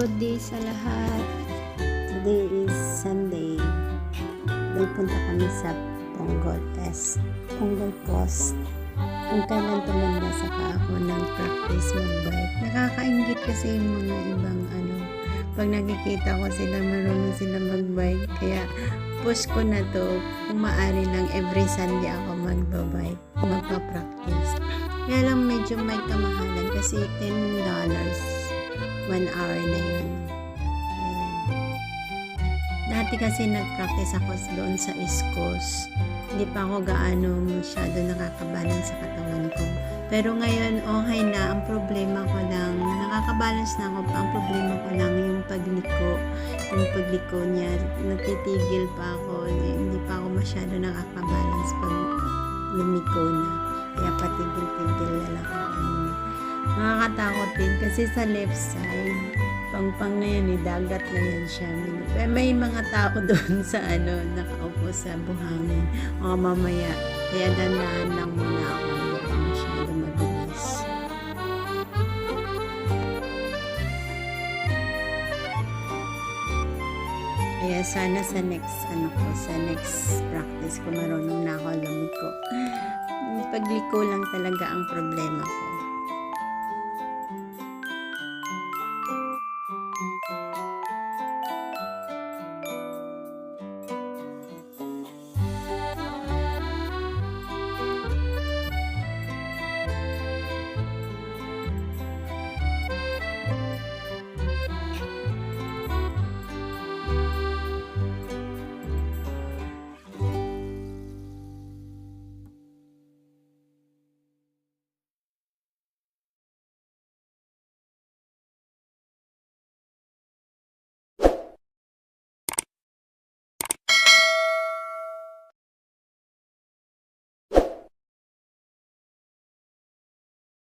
Good day sa lahat. Today is Sunday. Nagpunta kami sa Ponggol Post. Kung kailan tumanda saka ako ng practice mag-bike. Nakakaingit kasi yung mga ibang pag nakikita ko sila marunong sila mag-bike. Kaya push ko na to. Kung maaari lang every Sunday ako mag-bike. Magpa-practice. Kaya lang medyo may kamahalan kasi $10 1 hour na yun. Dati kasi nag-practice ako doon sa East Coast. Hindi pa ako gaano masyado nakakabalance sa katawan ko. Pero ngayon, okay na. Ang problema ko lang, nakakabalance na ako. Ang problema ko lang yung pagliko. Yung pagliko niya, natitigil pa ako. Hindi pa ako masyado nakakabalance pag lumiko na. Kaya patigil-tigil na lang ako. Nakakatakot din kasi sa left side, pang na yan, dagat na yan siya. May mga tao doon sa nakaupo sa buhangin. O mamaya, kaya dandahan lang muna ako. Hindi ako masyado mabilis. Kaya sana sa next practice ko, marunong na ako lumiko. Pagliko lang talaga ang problema ko.